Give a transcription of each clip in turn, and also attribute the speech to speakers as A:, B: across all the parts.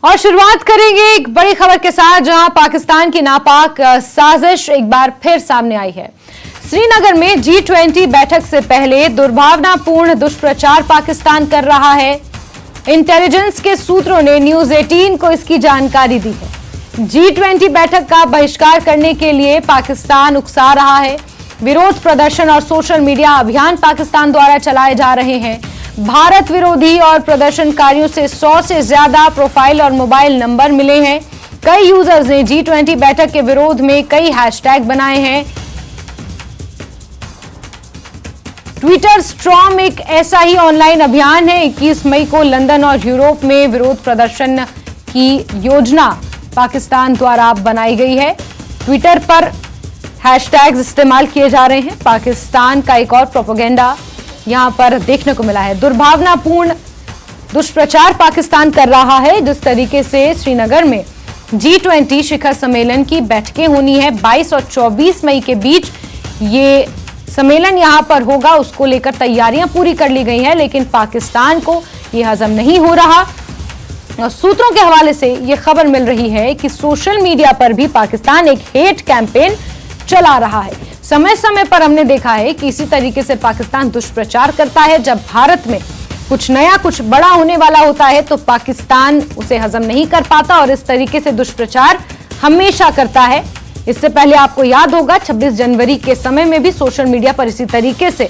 A: और शुरुआत करेंगे एक बड़ी खबर के साथ, जहां पाकिस्तान की नापाक साजिश एक बार फिर सामने आई है। श्रीनगर में G20 बैठक से पहले दुर्भावनापूर्ण दुष्प्रचार पाकिस्तान कर रहा है। इंटेलिजेंस के सूत्रों ने न्यूज 18 को इसकी जानकारी दी है। G20 बैठक का बहिष्कार करने के लिए पाकिस्तान उकसा रहा है। विरोध प्रदर्शन और सोशल मीडिया अभियान पाकिस्तान द्वारा चलाए जा रहे हैं। भारत विरोधी और प्रदर्शनकारियों से 100 से ज्यादा प्रोफाइल और मोबाइल नंबर मिले हैं। कई यूजर्स ने G20 बैठक के विरोध में कई हैशटैग बनाए हैं। ट्विटर स्ट्रॉम एक ऐसा ही ऑनलाइन अभियान है। 21 मई को लंदन और यूरोप में विरोध प्रदर्शन की योजना पाकिस्तान द्वारा बनाई गई है। ट्विटर पर हैशटैग्स इस्तेमाल किए जा रहे हैं। पाकिस्तान का एक और प्रोपेगेंडा यहां पर देखने को मिला है। दुर्भावनापूर्ण दुष्प्रचार पाकिस्तान कर रहा है। जिस तरीके से श्रीनगर में G20 शिखर सम्मेलन की बैठकें होनी है 22 और 24 मई के बीच ये सम्मेलन यहां पर होगा, उसको लेकर तैयारियां पूरी कर ली गई हैं, लेकिन पाकिस्तान को यह हजम नहीं हो रहा। और सूत्रों के हवाले से यह खबर मिल रही है कि सोशल मीडिया पर भी पाकिस्तान एक हेट कैंपेन चला रहा है। समय समय पर हमने देखा है कि इसी तरीके से पाकिस्तान दुष्प्रचार करता है। जब भारत में कुछ नया कुछ बड़ा होने वाला होता है तो पाकिस्तान उसे हजम नहीं कर पाता और इस तरीके से दुष्प्रचार हमेशा करता है। इससे पहले आपको याद होगा 26 जनवरी के समय में भी सोशल मीडिया पर इसी तरीके से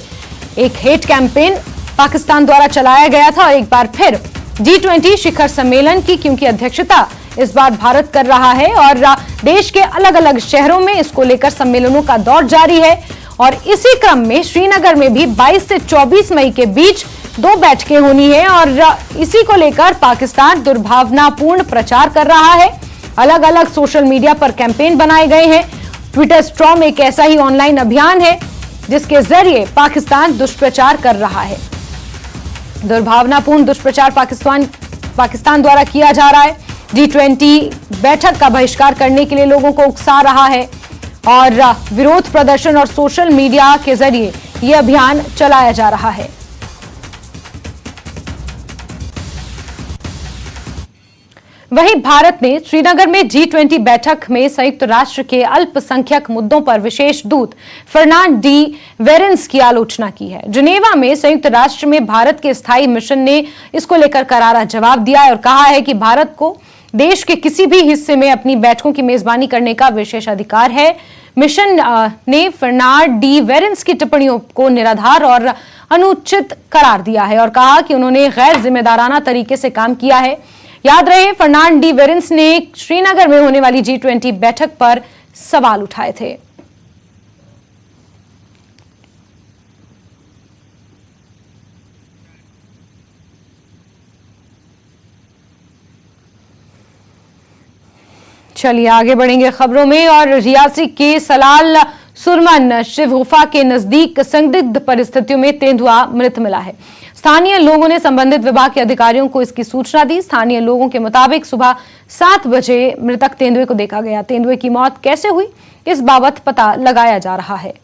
A: एक हेट कैंपेन पाकिस्तान द्वारा चलाया गया था। और एक बार फिर G20 शिखर सम्मेलन की क्योंकि अध्यक्षता इस बार भारत कर रहा है और देश के अलग अलग शहरों में इसको लेकर सम्मेलनों का दौर जारी है। और इसी क्रम में श्रीनगर में भी 22 से 24 मई के बीच 2 बैठकें होनी है और इसी को लेकर पाकिस्तान दुर्भावनापूर्ण प्रचार कर रहा है। अलग अलग सोशल मीडिया पर कैंपेन बनाए गए हैं। ट्विटर स्ट्रॉम एक ऐसा ही ऑनलाइन अभियान है जिसके जरिए पाकिस्तान दुष्प्रचार कर रहा है। दुर्भावनापूर्ण दुष्प्रचार पाकिस्तान द्वारा किया जा रहा है। G20 बैठक का बहिष्कार करने के लिए लोगों को उकसा रहा है और विरोध प्रदर्शन और सोशल मीडिया के जरिए यह अभियान चलाया जा रहा है। वहीं भारत ने श्रीनगर में G20 बैठक में संयुक्त राष्ट्र के अल्पसंख्यक मुद्दों पर विशेष दूत फर्नांड डी वेरेंस की आलोचना की है। जिनेवा में संयुक्त राष्ट्र में भारत के स्थायी मिशन ने इसको लेकर करारा जवाब दिया है और कहा है कि भारत को देश के किसी भी हिस्से में अपनी बैठकों की मेजबानी करने का विशेष अधिकार है। मिशन ने फर्नांड डी वेरेंस की टिप्पणियों को निराधार और अनुचित करार दिया है और कहा कि उन्होंने गैर जिम्मेदाराना तरीके से काम किया है। याद रहे, फर्नांड डी वेरेंस ने श्रीनगर में होने वाली G20 बैठक पर सवाल उठाए थे। चलिए आगे बढ़ेंगे खबरों में। और रियासी के सलाल सुरमन शिव गुफा के नजदीक संदिग्ध परिस्थितियों में तेंदुआ मृत मिला है। स्थानीय लोगों ने संबंधित विभाग के अधिकारियों को इसकी सूचना दी। स्थानीय लोगों के मुताबिक सुबह 7 बजे मृतक तेंदुए को देखा गया। तेंदुए की मौत कैसे हुई इस बाबत पता लगाया जा रहा है।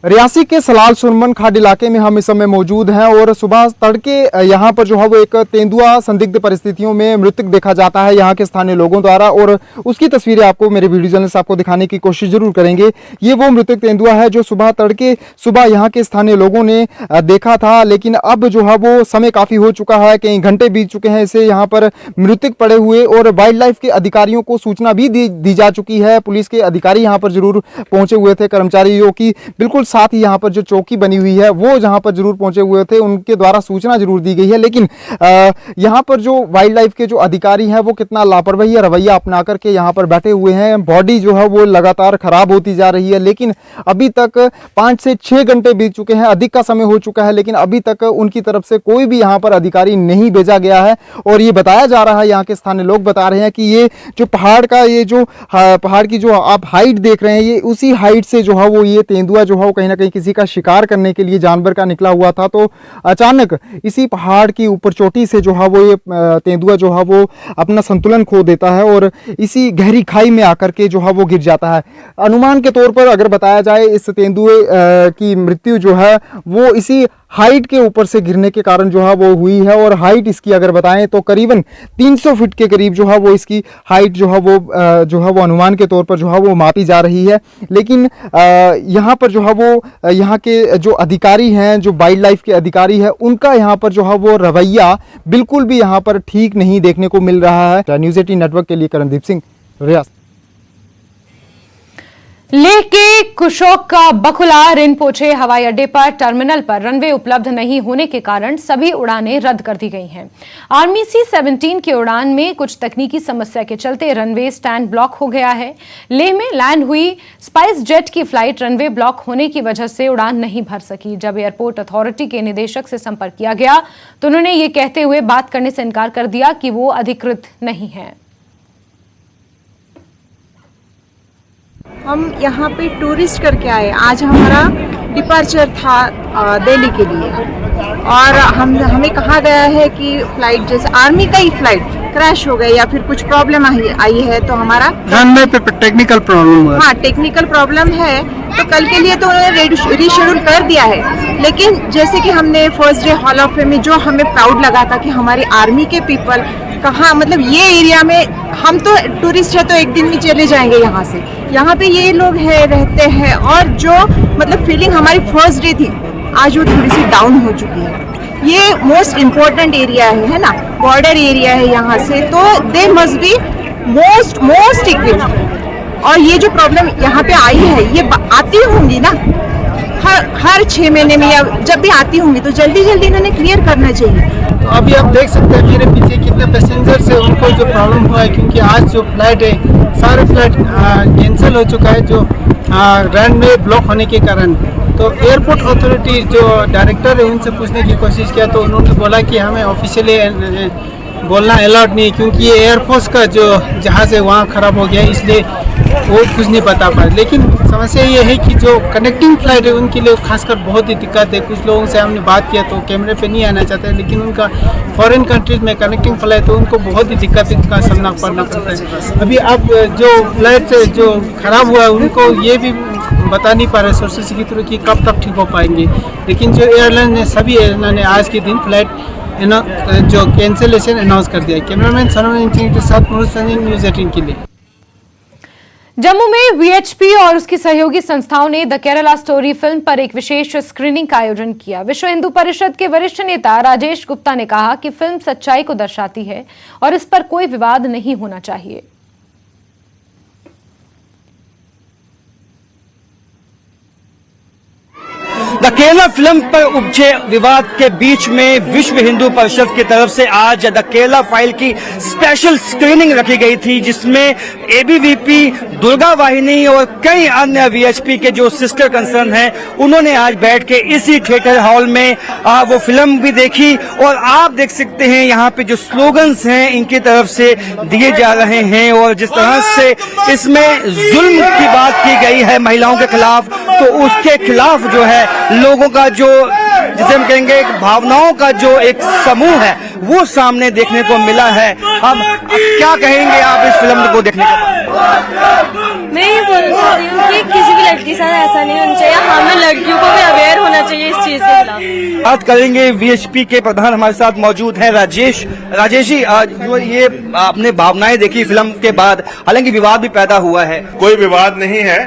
B: रियासी के सलाल सुरमन खाड़ इलाके में हम इस समय मौजूद हैं और सुबह तड़के यहाँ पर जो है वो एक तेंदुआ संदिग्ध परिस्थितियों में मृतक देखा जाता है यहाँ के स्थानीय लोगों द्वारा। और उसकी तस्वीरें आपको मेरे वीडियो जर्नलिस्ट आपको दिखाने की कोशिश जरूर करेंगे। ये वो मृतक तेंदुआ है जो सुबह तड़के यहाँ के स्थानीय लोगों ने देखा था, लेकिन अब जो है वो समय काफ़ी हो चुका है, कई घंटे बीत चुके हैं इसे यहाँ पर मृतक पड़े हुए। और वाइल्ड लाइफ के अधिकारियों को सूचना भी दी जा चुकी है। पुलिस के अधिकारी यहाँ पर जरूर पहुंचे हुए थे, कर्मचारियों की बिल्कुल साथ ही यहाँ पर जो चौकी बनी हुई है वो जहाँ पर जरूर पहुंचे हुए थे, उनके द्वारा सूचना जरूर दी गई है। लेकिन यहाँ पर जो वाइल्ड लाइफ के जो अधिकारी हैं वो कितना लापरवाही रवैया अपना करके यहाँ पर बैठे हुए हैं। बॉडी जो है वो लगातार खराब होती जा रही है, लेकिन अभी तक 5 से 6 घंटे बीत चुके हैं, अधिक का समय हो चुका है, लेकिन अभी तक उनकी तरफ से कोई भी यहाँ पर अधिकारी नहीं भेजा गया है। और ये बताया जा रहा है, यहाँ के स्थानीय लोग बता रहे हैं कि ये जो पहाड़ का ये जो पहाड़ की जो आप हाइट देख रहे हैं, ये उसी हाइट से जो है वो ये तेंदुआ जो है वो कहीं ना कहीं किसी का शिकार करने के लिए जानवर का निकला हुआ था। तो अचानक इसी पहाड़ की ऊपर चोटी से जो है वो ये तेंदुआ जो है वो अपना संतुलन खो देता है और इसी गहरी खाई में आकर के जो है वो गिर जाता है। अनुमान के तौर पर अगर बताया जाए इस तेंदुए की मृत्यु जो है वो इसी हाइट के ऊपर से गिरने के कारण जो है वो हुई है। और हाइट इसकी अगर बताएं तो करीबन 300 फीट के करीब जो है वो इसकी हाइट जो है वो अनुमान के तौर पर जो है वो मापी जा रही है। लेकिन यहाँ पर जो है वो यहाँ के जो अधिकारी हैं, जो वाइल्ड लाइफ के अधिकारी हैं, उनका यहाँ पर जो है वो रवैया बिल्कुल भी यहाँ पर ठीक नहीं देखने को मिल रहा है। न्यूज़ 18 नेटवर्क के लिए करणदीप सिंह, रियासत।
A: लेह के कुशोक का बकुला रिनपोचे हवाई अड्डे पर टर्मिनल पर रनवे उपलब्ध नहीं होने के कारण सभी उड़ानें रद्द कर दी गई हैं। आर्मी C-17 की उड़ान में कुछ तकनीकी समस्या के चलते रनवे स्टैंड ब्लॉक हो गया है। लेह में लैंड हुई स्पाइस जेट की फ्लाइट रनवे ब्लॉक होने की वजह से उड़ान नहीं भर सकी। जब एयरपोर्ट अथॉरिटी के निदेशक से संपर्क किया गया तो उन्होंने ये कहते हुए बात करने से इनकार कर दिया कि वो अधिकृत नहीं है।
C: हम यहाँ पे टूरिस्ट करके आए। आज हमारा डिपार्चर था दिल्ली के लिए और हमें कहा गया है कि फ्लाइट जैसे आर्मी का ही फ्लाइट क्रैश हो गया या फिर कुछ प्रॉब्लम आई है तो हमारा
D: रनवे पे टेक्निकल प्रॉब्लम हुआ।
C: हाँ, टेक्निकल प्रॉब्लम है तो कल के लिए तो उन्होंने रीशेड्यूल कर दिया है। लेकिन जैसे कि हमने first day hall of fame में जो हमें प्राउड लगा था कि हमारी आर्मी के पीपल कहाँ, मतलब ये एरिया में हम तो टूरिस्ट है तो एक दिन में चले जाएंगे यहाँ से, यहाँ पे ये लोग है रहते हैं और जो मतलब फीलिंग हमारी फर्स्ट डे थी आज वो थोड़ी सी डाउन हो चुकी है। ये मोस्ट इम्पोर्टेंट एरिया है ना, बॉर्डर एरिया है यहाँ से, तो they must be most equipped. और ये जो प्रॉब्लम यहाँ पे आई है ये आती होंगी ना हर 6 महीने में या जब भी आती होंगी तो जल्दी जल्दी इन्होंने क्लियर करना चाहिए।
D: तो अभी आप देख सकते हैं मेरे पीछे कितने पैसेंजर्स है, उनको जो प्रॉब्लम हुआ है क्योंकि आज जो फ्लाइट है सारे फ्लाइट कैंसिल हो चुका है जो रनवे ब्लॉक होने के कारण। तो एयरपोर्ट अथॉरिटी जो डायरेक्टर है उनसे पूछने की कोशिश किया तो उन्होंने बोला कि हमें ऑफिशियली बोलना अलाउड नहीं क्योंकि ये एयरफोर्स का जो जहाज़ है वहाँ ख़राब हो गया इसलिए वो कुछ नहीं बता पाए। लेकिन समस्या ये है कि जो कनेक्टिंग फ्लाइट है उनके लिए खासकर बहुत ही दिक्कत है। कुछ लोगों से हमने बात किया तो कैमरे पे नहीं आना चाहते लेकिन उनका फॉरेन कंट्रीज में कनेक्टिंग फ्लाइट तो उनको बहुत ही दिक्कत का सामना करना पड़ता है। अभी अब जो फ्लाइट जो ख़राब हुआ है उनको ये भी बता नहीं पा रहे सोर्सेस के थ्रू कि कब तक ठीक हो पाएंगे। लेकिन जो एयरलाइन ने सभी एयरलाइन ने आज के दिन फ्लाइट जो कैंसिलेशन अनाउंस कर दिया है। कैमरामैन सनम के साथ न्यूज़ 18 के लिए।
A: जम्मू में वीएचपी और उसकी सहयोगी संस्थाओं ने द केरला स्टोरी फिल्म पर एक विशेष स्क्रीनिंग का आयोजन किया। विश्व हिंदू परिषद के वरिष्ठ नेता राजेश गुप्ता ने कहा कि फिल्म सच्चाई को दर्शाती है और इस पर कोई विवाद नहीं होना चाहिए।
E: द केरला फिल्म पर उपजे विवाद के बीच में विश्व हिंदू परिषद की तरफ से आज द केरला फाइल की स्पेशल स्क्रीनिंग रखी गई थी जिसमें एबीवीपी, दुर्गा वाहिनी और कई अन्य वीएचपी के जो सिस्टर कंसर्न हैं उन्होंने आज बैठ के इसी थिएटर हॉल में वो फिल्म भी देखी। और आप देख सकते हैं यहाँ पे जो स्लोगन्स हैं इनकी तरफ से दिए जा रहे हैं और जिस तरह से इसमें जुल्म की बात की गई है महिलाओं के खिलाफ तो उसके खिलाफ जो है लोगों का जो जिसे हम कहेंगे भावनाओं का जो एक समूह है वो सामने देखने को मिला है। अब क्या कहेंगे आप इस फिल्म को देखने के बाद?
F: मैं ये बोलना चाहती हूँ कि किसी भी लड़की के साथ ऐसा नहीं होना चाहिए। हमें लड़कियों को भी अवेयर होना चाहिए इस चीज के खिलाफ।
E: बात करेंगे वीएचपी के प्रधान हमारे साथ मौजूद हैं राजेश जी। जो ये आपने भावनाएं देखी फिल्म के बाद, हालांकि विवाद भी पैदा हुआ है।
G: कोई विवाद नहीं है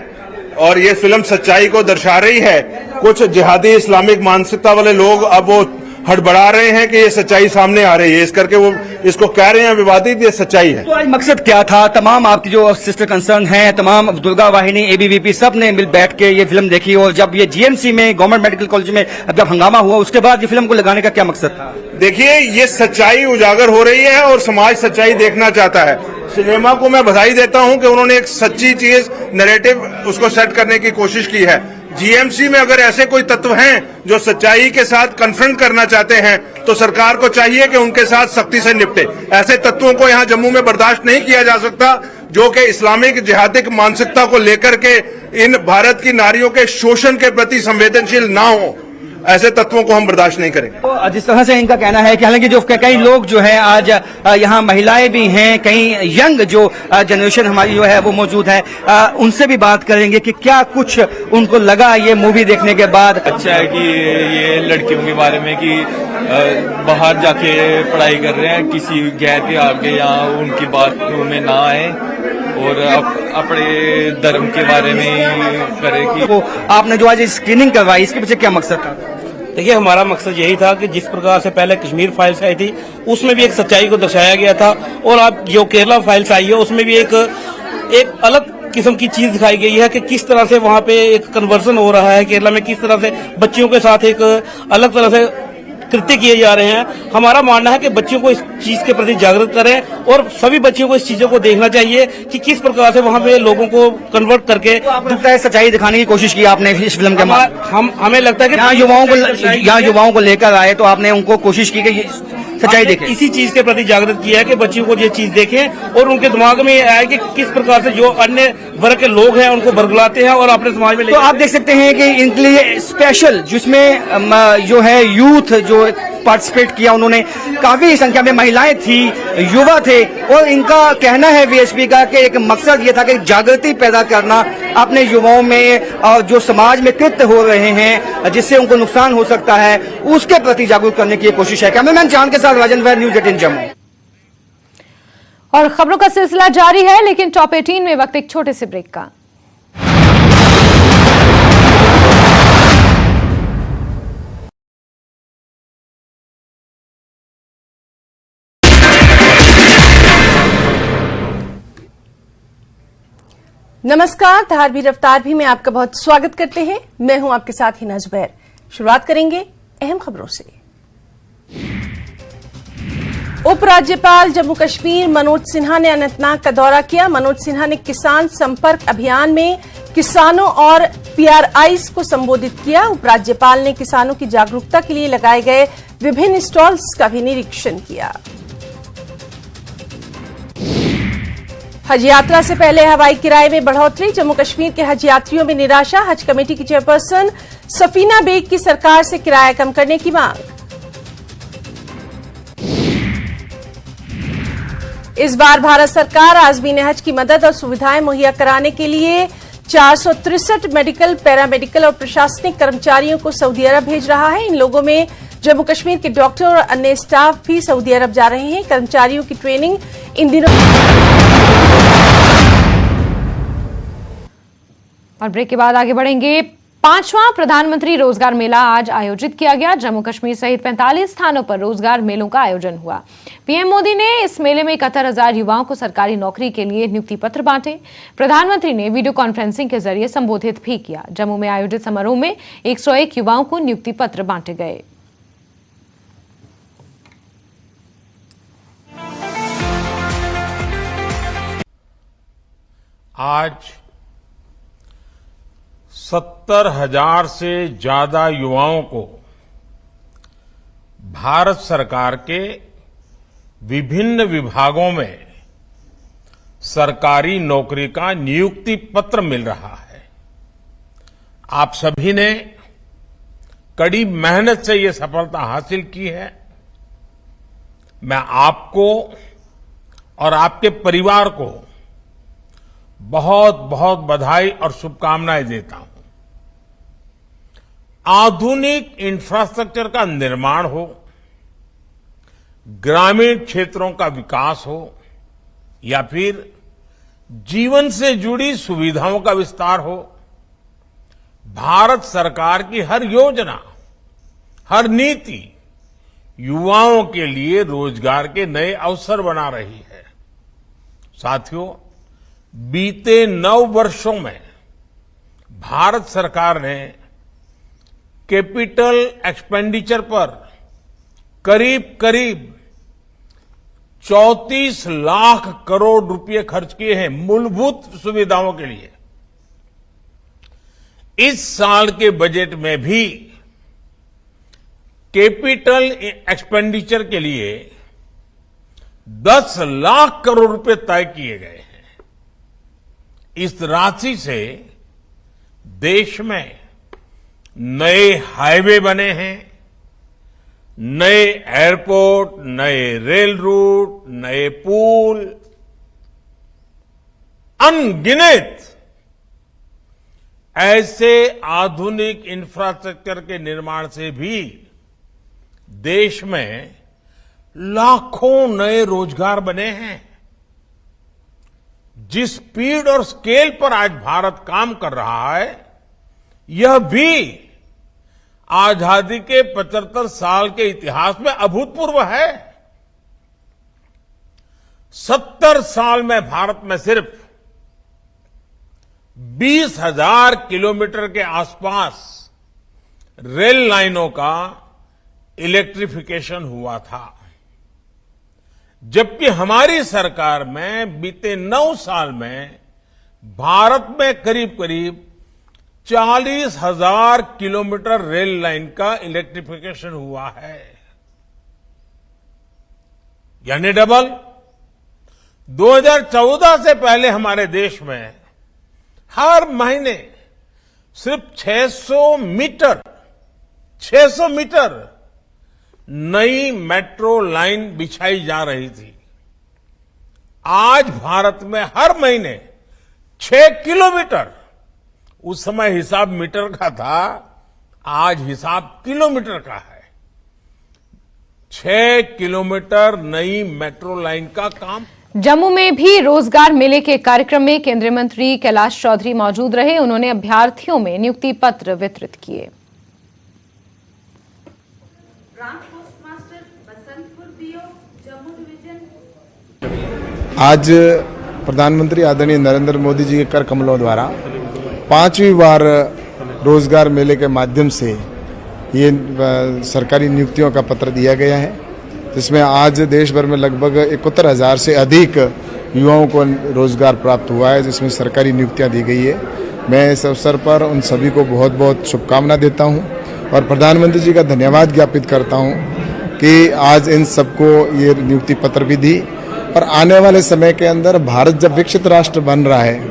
G: और ये फिल्म सच्चाई को दर्शा रही है। कुछ जिहादी इस्लामिक मानसिकता वाले लोग अब वो हड़बड़ा रहे हैं कि ये सच्चाई सामने आ रही है, इस करके वो इसको कह रहे हैं विवादित, ये सच्चाई है।
E: तो आज मकसद क्या था? तमाम आपकी जो सिस्टर कंसर्न हैं, तमाम दुर्गा वाहिनी, एबीवीपी सब ने मिल बैठ के ये फिल्म देखी और जब ये जीएमसी में गवर्नमेंट मेडिकल कॉलेज में जब हंगामा हुआ उसके बाद ये फिल्म को लगाने का क्या मकसद था?
G: देखिए, ये सच्चाई उजागर हो रही है और समाज सच्चाई देखना चाहता है। सिनेमा को मैं बधाई देता हूं कि उन्होंने एक सच्ची चीज नैरेटिव उसको सेट करने की कोशिश की है। जीएमसी में अगर ऐसे कोई तत्व हैं जो सच्चाई के साथ कन्फ्रंट करना चाहते हैं तो सरकार को चाहिए कि उनके साथ सख्ती से निपटे। ऐसे तत्वों को यहाँ जम्मू में बर्दाश्त नहीं किया जा सकता जो कि इस्लामिक जिहादिक मानसिकता को लेकर के इन भारत की नारियों के शोषण के प्रति संवेदनशील ना हो। ऐसे तत्वों को हम बर्दाश्त नहीं करेंगे।
E: तो जिस तरह से इनका कहना है कि हालांकि जो कई लोग जो हैं आज यहाँ महिलाएं भी हैं, कई यंग जो जनरेशन हमारी जो है वो मौजूद है, उनसे भी बात करेंगे कि क्या कुछ उनको लगा ये मूवी देखने के बाद।
H: अच्छा है कि ये लड़कियों के बारे में कि बाहर जाके पढ़ाई कर रहे हैं, किसी गैर के आगे या उनकी बातों में ना आए और अपने धर्म के बारे में करे कि
E: तो आपने जो आज स्क्रीनिंग करवाई इसके पीछे क्या मकसद था?
I: देखिए, हमारा मकसद यही था कि जिस प्रकार से पहले कश्मीर फाइल्स आई थी उसमें भी एक सच्चाई को दर्शाया गया था, और अब जो केरला फाइल्स आई है उसमें भी एक अलग किस्म की चीज दिखाई गई है कि किस तरह से वहां पे एक कन्वर्जन हो रहा है केरला में, किस तरह से बच्चियों के साथ एक अलग तरह से कृत्य किए जा रहे हैं। हमारा मानना है कि बच्चियों को इस चीज के प्रति जागरूक करें और सभी बच्चियों को इस चीजों को देखना चाहिए कि किस प्रकार से वहां पे लोगों को कन्वर्ट करके
E: सच्चाई दिखाने की कोशिश की आपने इस फिल्म के माध्यम।
I: हमें लगता है कि
E: यहाँ युवाओं को लेकर आए तो आपने उनको कोशिश की कि सच्चाई देखें,
I: इसी चीज के प्रति जागृत किया है कि बच्चियों को ये चीज देखें और उनके दिमाग में ये आए कि किस प्रकार से जो अन्य वर्ग के लोग हैं उनको बरगलाते हैं और अपने समाज में।
E: तो आप देख सकते हैं कि इनके लिए स्पेशल जिसमें जो है यूथ जो पार्टिसिपेट किया, उन्होंने काफी संख्या में महिलाएं थी, युवा थे, और इनका कहना है वीएसपी का कि एक मकसद ये था कि जागृति पैदा करना अपने युवाओं में, और जो समाज में कृत्य हो रहे हैं जिससे उनको नुकसान हो सकता है उसके प्रति जागरूक करने की कोशिश है। कैमरामैन चांद के साथ राजन वैद, न्यूज़ 18 जम्मू।
A: और खबरों का सिलसिला जारी है, लेकिन टॉप 18 में वक्त एक छोटे से ब्रेक का।
J: नमस्कार, धार भी रफ्तार भी में आपका बहुत स्वागत करते हैं। मैं हूं आपके साथ हिना जुबैर। शुरुआत करेंगे अहम खबरों से। उपराज्यपाल जम्मू कश्मीर मनोज सिन्हा ने अनंतनाग का दौरा किया। मनोज सिन्हा ने किसान संपर्क अभियान में किसानों और पीआरआईज को संबोधित किया। उपराज्यपाल ने किसानों की जागरूकता के लिए लगाए गए विभिन्न स्टॉल्स का भी निरीक्षण किया। हज यात्रा से पहले हवाई किराए में बढ़ोतरी, जम्मू कश्मीर के हज यात्रियों में निराशा। हज कमेटी की चेयरपर्सन सफीना बेग की सरकार से किराया कम करने की मांग। इस बार भारत सरकार आज़मीन हज की मदद और सुविधाएं मुहैया कराने के लिए 463 मेडिकल, पैरामेडिकल और प्रशासनिक कर्मचारियों को सऊदी अरब भेज रहा है। इन लोगों में जम्मू कश्मीर के डॉक्टर और अन्य स्टाफ भी सऊदी अरब जा रहे हैं। कर्मचारियों की ट्रेनिंग इन दिनों।
A: और ब्रेक के बाद आगे बढ़ेंगे। 5वां प्रधानमंत्री रोजगार मेला आज आयोजित किया गया। जम्मू कश्मीर सहित 45 स्थानों पर रोजगार मेलों का आयोजन हुआ। पीएम मोदी ने इस मेले में 71,000 युवाओं को सरकारी नौकरी के लिए नियुक्ति पत्र बांटे। प्रधानमंत्री ने वीडियो कॉन्फ्रेंसिंग के जरिए संबोधित भी किया। जम्मू में आयोजित समारोह में 101 युवाओं को नियुक्ति पत्र बांटे गए।
K: आज 70,000 से ज्यादा युवाओं को भारत सरकार के विभिन्न विभागों में सरकारी नौकरी का नियुक्ति पत्र मिल रहा है। आप सभी ने कड़ी मेहनत से ये सफलता हासिल की है। मैं आपको और आपके परिवार को बहुत बहुत बधाई और शुभकामनाएं देता हूं। आधुनिक इंफ्रास्ट्रक्चर का निर्माण हो, ग्रामीण क्षेत्रों का विकास हो या फिर जीवन से जुड़ी सुविधाओं का विस्तार हो, भारत सरकार की हर योजना, हर नीति युवाओं के लिए रोजगार के नए अवसर बना रही है। साथियों, बीते 9 वर्षों में भारत सरकार ने कैपिटल एक्सपेंडिचर पर करीब 34 लाख करोड़ रुपए खर्च किए हैं मूलभूत सुविधाओं के लिए। इस साल के बजट में भी कैपिटल एक्सपेंडिचर के लिए 10 लाख करोड़ रुपए तय किए गए हैं। इस राशि से देश में नए हाईवे बने हैं, नए एयरपोर्ट, नए रेल रूट, नए पुल, अनगिनत ऐसे आधुनिक इंफ्रास्ट्रक्चर के निर्माण से भी देश में लाखों नए रोजगार बने हैं। जिस स्पीड और स्केल पर आज भारत काम कर रहा है, यह भी आजादी के 75 साल के इतिहास में अभूतपूर्व है। 70 साल में भारत में सिर्फ 20,000 किलोमीटर के आसपास रेल लाइनों का इलेक्ट्रिफिकेशन हुआ था, जबकि हमारी सरकार में बीते 9 साल में भारत में करीब करीब 40,000 किलोमीटर रेल लाइन का इलेक्ट्रिफिकेशन हुआ है, यानी डबल। 2014 से पहले हमारे देश में हर महीने सिर्फ 600 मीटर नई मेट्रो लाइन बिछाई जा रही थी। आज भारत में हर महीने 6 किलोमीटर, उस समय हिसाब मीटर का था, आज हिसाब किलोमीटर का है, 6 किलोमीटर नई मेट्रो लाइन का काम।
A: जम्मू में भी रोजगार मेले के कार्यक्रम में केंद्रीय मंत्री कैलाश चौधरी मौजूद रहे। उन्होंने अभ्यर्थियों में नियुक्ति पत्र वितरित किए।
L: आज प्रधानमंत्री आदरणीय नरेंद्र मोदी जी के कर कमलों द्वारा 5वीं बार रोजगार मेले के माध्यम से ये सरकारी नियुक्तियों का पत्र दिया गया है, जिसमें आज देश भर में लगभग 71,000 से अधिक युवाओं को रोजगार प्राप्त हुआ है, जिसमें सरकारी नियुक्तियां दी गई है। मैं इस अवसर पर उन सभी को बहुत बहुत शुभकामना देता हूं और प्रधानमंत्री जी का धन्यवाद ज्ञापित करता हूं कि आज इन सबको ये नियुक्ति पत्र भी दी। और आने वाले समय के अंदर भारत जब विकसित राष्ट्र बन रहा है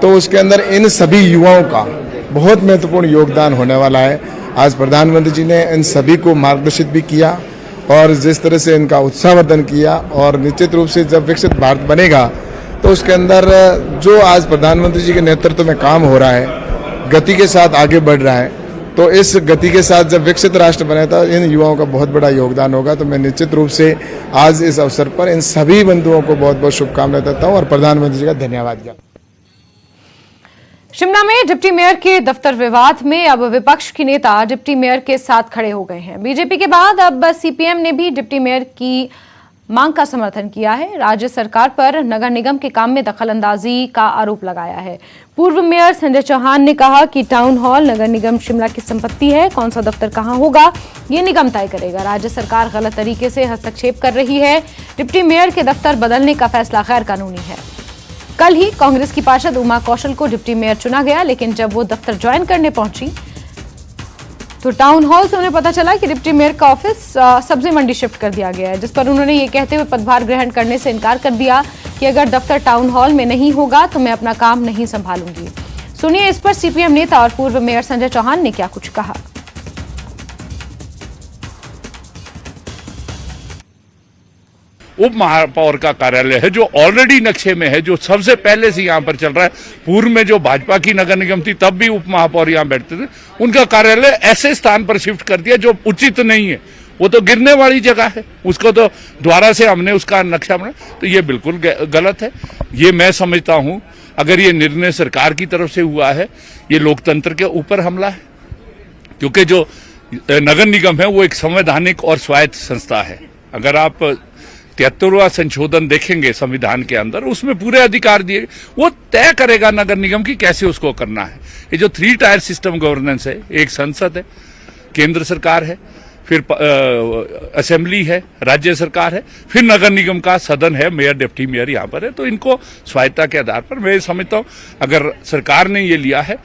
L: तो उसके अंदर इन सभी युवाओं का बहुत महत्वपूर्ण योगदान होने वाला है। आज प्रधानमंत्री जी ने इन सभी को मार्गदर्शित भी किया और जिस तरह से इनका उत्साहवर्धन किया, और निश्चित रूप से जब विकसित भारत बनेगा तो उसके अंदर जो आज प्रधानमंत्री जी के नेतृत्व में काम हो रहा है, गति के साथ आगे बढ़ रहा है, तो इस गति के साथ जब विकसित राष्ट्र बने तो इन युवाओं का बहुत बड़ा योगदान होगा। तो मैं निश्चित रूप से आज इस अवसर पर इन सभी बंधुओं को बहुत बहुत शुभकामनाएं देता हूं और प्रधानमंत्री जी का धन्यवाद ज्ञापित।
A: शिमला में डिप्टी मेयर के दफ्तर विवाद में अब विपक्ष के नेता डिप्टी मेयर के साथ खड़े हो गए हैं। बीजेपी के बाद अब सीपीएम ने भी डिप्टी मेयर की मांग का समर्थन किया है। राज्य सरकार पर नगर निगम के काम में दखलंदाजी का आरोप लगाया है। पूर्व मेयर संजय चौहान ने कहा कि टाउन हॉल नगर निगम शिमला की संपत्ति है, कौन सा दफ्तर कहां होगा ये निगम तय करेगा। राज्य सरकार गलत तरीके से हस्तक्षेप कर रही है। डिप्टी मेयर के दफ्तर बदलने का फैसला गैर कानूनी है। कल ही कांग्रेस की पार्षद उमा कौशल को डिप्टी मेयर चुना गया, लेकिन जब वो दफ्तर ज्वाइन करने पहुंची तो टाउन हॉल से उन्हें पता चला कि डिप्टी मेयर का ऑफिस सब्जी मंडी शिफ्ट कर दिया गया है, जिस पर उन्होंने ये कहते हुए पदभार ग्रहण करने से इनकार कर दिया कि अगर दफ्तर टाउन हॉल में नहीं होगा तो मैं अपना काम नहीं संभालूंगी। सुनिए इस पर सीपीएम नेता और पूर्व मेयर संजय चौहान ने क्या कुछ कहा।
M: उप महापौर का कार्यालय है जो ऑलरेडी नक्शे में है, जो सबसे पहले से यहाँ पर चल रहा है। पूर्व में जो भाजपा की नगर निगम थी तब भी उप महापौर यहाँ बैठते थे, उनका कार्यालय ऐसे स्थान पर शिफ्ट कर दिया जो उचित नहीं है। वो तो गिरने वाली जगह है, उसको तो दोबारा से हमने उसका नक्शा बना, तो ये बिल्कुल गलत है। ये मैं समझता हूँ अगर ये निर्णय सरकार की तरफ से हुआ है, ये लोकतंत्र के ऊपर हमला है, क्योंकि जो नगर निगम है वो एक संवैधानिक और स्वायत्त संस्था है। अगर आप 73वां संशोधन देखेंगे संविधान के अंदर, उसमें पूरे अधिकार दिए, वो तय करेगा नगर निगम की कैसे उसको करना है। ये जो 3 टायर सिस्टम गवर्नेंस है, एक संसद है, केंद्र सरकार है, फिर असेंबली है, राज्य सरकार है, फिर नगर निगम का सदन है, मेयर डिप्टी मेयर यहाँ पर है, तो इनको स्वायत्ता के आधार पर मैं समझता हूँ अगर सरकार ने ये लिया है,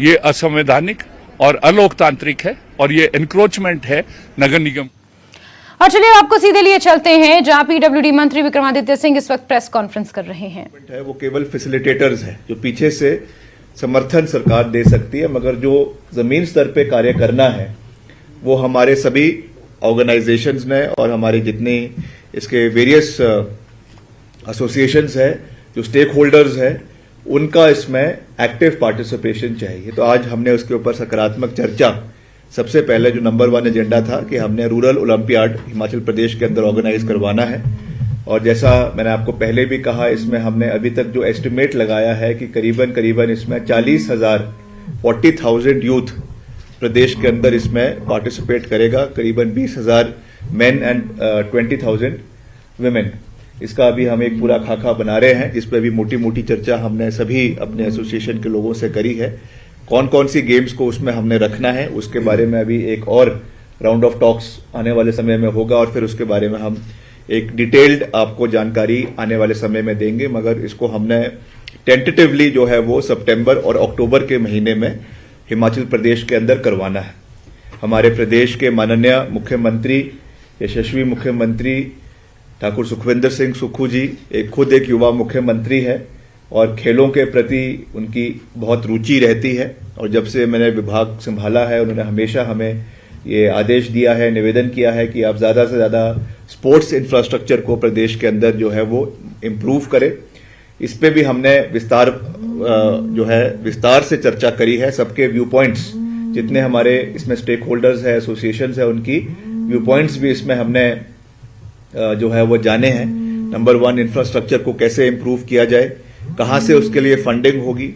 M: ये असंवैधानिक और अलोकतांत्रिक है और ये एनक्रोचमेंट है नगर निगम।
A: और चलिए आपको सीधे लिए चलते हैं जहां पीडब्ल्यूडी मंत्री विक्रमादित्य सिंह इस वक्त प्रेस कॉन्फ्रेंस कर रहे हैं।
N: वो केवल फैसिलिटेटर्स है जो पीछे से समर्थन सरकार दे सकती है, मगर जो जमीन स्तर पे कार्य करना है वो हमारे सभी ऑर्गेनाइजेशंस ने और हमारे जितने इसके वेरियस एसोसिएशंस है, जो स्टेक होल्डर्स है, उनका इसमें एक्टिव पार्टिसिपेशन चाहिए। तो आज हमने उसके ऊपर सकारात्मक चर्चा, सबसे पहले जो नंबर 1 एजेंडा था कि हमने रूरल ओलंपियाड हिमाचल प्रदेश के अंदर ऑर्गेनाइज करवाना है। और जैसा मैंने आपको पहले भी कहा, इसमें हमने अभी तक जो एस्टिमेट लगाया है कि करीबन इसमें 40,000 यूथ प्रदेश के अंदर इसमें पार्टिसिपेट करेगा, करीबन 20,000 मेन एंड 20,000 विमेन। इसका अभी हम एक पूरा खाका बना रहे हैं, जिस पर भी मोटी मोटी चर्चा हमने सभी अपने एसोसिएशन के लोगों से करी है। कौन कौन सी गेम्स को उसमें हमने रखना है, उसके बारे में अभी एक और राउंड ऑफ टॉक्स आने वाले समय में होगा और फिर उसके बारे में हम एक डिटेल्ड आपको जानकारी आने वाले समय में देंगे। मगर इसको हमने टेंटेटिवली जो है वो सितंबर और अक्टूबर के महीने में हिमाचल प्रदेश के अंदर करवाना है। हमारे प्रदेश के माननीय मुख्यमंत्री, यशस्वी मुख्यमंत्री ठाकुर सुखविंदर सिंह सुक्खू जी खुद एक युवा मुख्यमंत्री है और खेलों के प्रति उनकी बहुत रुचि रहती है। और जब से मैंने विभाग संभाला है, उन्होंने हमेशा हमें ये आदेश दिया है, निवेदन किया है कि आप ज्यादा से ज्यादा स्पोर्ट्स इंफ्रास्ट्रक्चर को प्रदेश के अंदर जो है वो इम्प्रूव करें। इस पे भी हमने विस्तार से चर्चा करी है। सबके व्यू पॉइंट्स, जितने हमारे इसमें स्टेक होल्डर्स है, एसोसिएशन है, उनकी व्यू पॉइंट्स भी इसमें हमने जो है वो जाने हैं। नंबर 1, इंफ्रास्ट्रक्चर को कैसे इम्प्रूव किया जाए, कहां से उसके लिए फंडिंग होगी,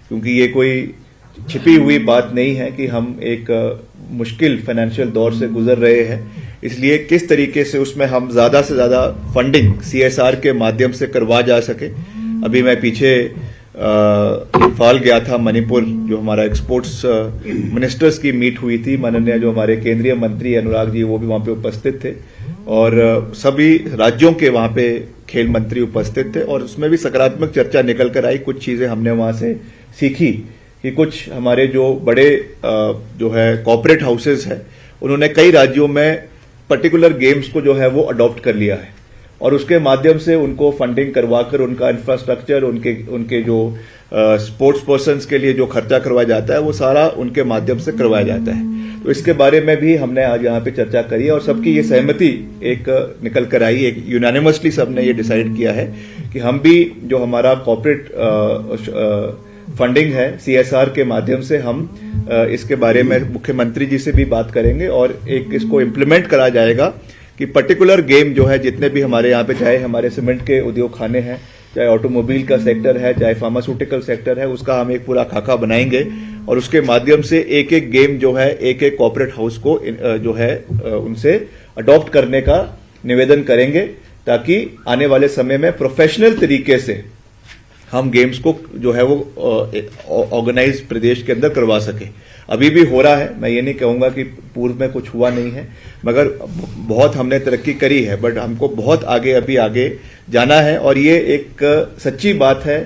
N: क्योंकि ये कोई छिपी हुई बात नहीं है कि हम एक मुश्किल फाइनेंशियल दौर से गुजर रहे हैं। इसलिए किस तरीके से उसमें हम ज्यादा से ज्यादा फंडिंग CSR के माध्यम से करवा जा सके। अभी मैं पीछे इम्फाल गया था, मणिपुर, जो हमारा एक्सपोर्ट्स मिनिस्टर्स की मीट हुई थी। माननीय जो हमारे केंद्रीय मंत्री अनुराग जी, वो भी वहां पे उपस्थित थे और सभी राज्यों के वहां पे खेल मंत्री उपस्थित थे और उसमें भी सकारात्मक चर्चा निकल कर आई। कुछ चीजें हमने वहां से सीखी कि कुछ हमारे जो बड़े जो है कॉर्पोरेट हाउसेस है, उन्होंने कई राज्यों में पर्टिकुलर गेम्स को जो है वो अडॉप्ट कर लिया है और उसके माध्यम से उनको फंडिंग करवाकर उनका इंफ्रास्ट्रक्चर, उनके जो स्पोर्ट्स पर्सन्स के लिए जो खर्चा करवाया जाता है, वो सारा उनके माध्यम से करवाया जाता है। तो इसके बारे में भी हमने आज यहाँ पे चर्चा करी और सबकी ये सहमति एक निकल कर आई। एक यूनानिमसली सबने ये डिसाइड किया है कि हम भी जो हमारा कॉर्पोरेट फंडिंग है CSR के माध्यम से हम इसके बारे में मुख्यमंत्री जी से भी बात करेंगे और एक इसको इम्प्लीमेंट करा जाएगा कि पर्टिकुलर गेम जो है, जितने भी हमारे यहाँ पे, चाहे हमारे सीमेंट के उद्योग खाने हैं, चाहे ऑटोमोबाइल का सेक्टर है, चाहे फार्मास्यूटिकल सेक्टर है, उसका हम एक पूरा खाका बनाएंगे और उसके माध्यम से एक एक गेम जो है, एक एक कॉर्पोरेट हाउस को जो है उनसे अडॉप्ट करने का निवेदन करेंगे, ताकि आने वाले समय में प्रोफेशनल तरीके से हम गेम्स को जो है वो ऑर्गेनाइज प्रदेश के अंदर करवा सके। अभी भी हो रहा है, मैं ये नहीं कहूंगा कि पूर्व में कुछ हुआ नहीं है, मगर बहुत हमने तरक्की करी है, बट हमको बहुत अभी आगे जाना है। और ये एक सच्ची बात है,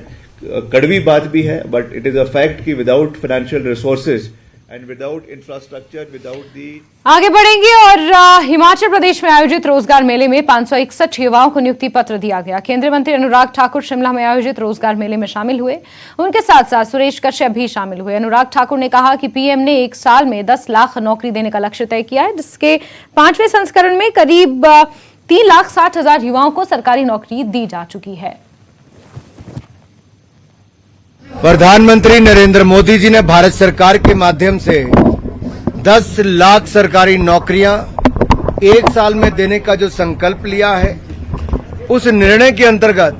N: कड़वी बात भी है, but it is a fact कि without financial resources and without infrastructure, without the.
A: आगे बढ़ेंगे और हिमाचल प्रदेश में आयोजित रोजगार मेले में 561 युवाओं को नियुक्ति पत्र दिया गया। केंद्रीय मंत्री अनुराग ठाकुर शिमला में आयोजित रोजगार मेले में शामिल हुए। उनके साथ साथ सुरेश कश्यप भी शामिल हुए। अनुराग ठाकुर ने कहा कि पीएम ने एक साल में 10 लाख नौकरी देने का लक्ष्य तय किया है, जिसके 5वें संस्करण में करीब 3,60,000 युवाओं को सरकारी नौकरी दी जा चुकी है।
O: प्रधानमंत्री नरेंद्र मोदी जी ने भारत सरकार के माध्यम से 10 लाख सरकारी नौकरियां एक साल में देने का जो संकल्प लिया है, उस निर्णय के अंतर्गत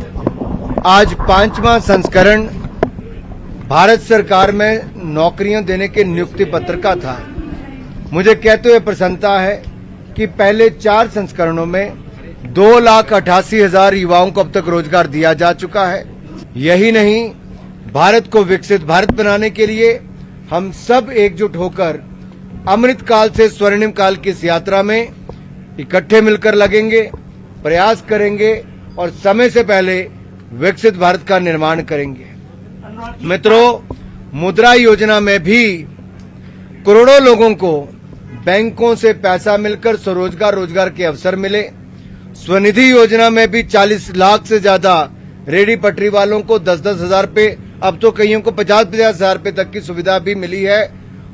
O: आज 5वां संस्करण भारत सरकार में नौकरियां देने के नियुक्ति पत्र का था। मुझे कहते हुए प्रसन्नता है कि पहले 4 संस्करणों में 2,88,000 युवाओं को अब तक रोजगार दिया जा चुका है। यही नहीं, भारत को विकसित भारत बनाने के लिए हम सब एकजुट होकर अमृत काल से स्वर्णिम काल की इस यात्रा में इकट्ठे मिलकर लगेंगे, प्रयास करेंगे और समय से पहले विकसित भारत का निर्माण करेंगे। मित्रों, मुद्रा योजना में भी करोड़ों लोगों को बैंकों से पैसा मिलकर स्वरोजगार, रोजगार के अवसर मिले। स्वनिधि योजना में भी 40 लाख से ज्यादा रेहड़ी पटरी वालों को 10-10 हजार पे अब तो कईयों को 50-50 हजार रुपए तक की सुविधा भी मिली है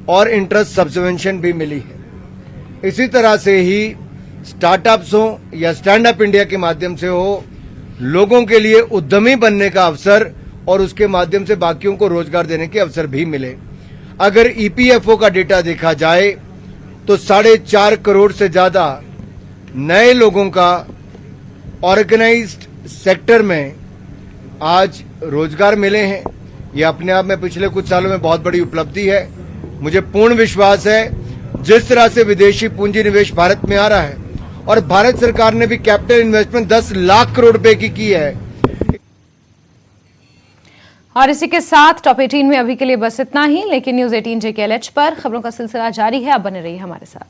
O: और इंटरेस्ट सब्वेंशन भी मिली है। इसी तरह से ही स्टार्टअप्स हो या स्टैंड अप इंडिया के माध्यम से हो, लोगों के लिए उद्यमी बनने का अवसर और उसके माध्यम से बाकियों को रोजगार देने के अवसर भी मिले। अगर ईपीएफओ का डेटा देखा जाए तो 4.5 करोड़ से ज्यादा नए लोगों का ऑर्गेनाइज्ड सेक्टर में आज रोजगार मिले हैं। यह अपने आप में पिछले कुछ सालों में बहुत बड़ी उपलब्धि है। मुझे पूर्ण विश्वास है जिस तरह से विदेशी पूंजी निवेश भारत में आ रहा है और भारत सरकार ने भी कैपिटल इन्वेस्टमेंट 10 लाख करोड़ रुपए की है।
A: और इसी के साथ टॉप 18 में अभी के लिए बस इतना ही, लेकिन न्यूज 18 JKLH पर खबरों का सिलसिला जारी है। अब बने रहिए हमारे साथ।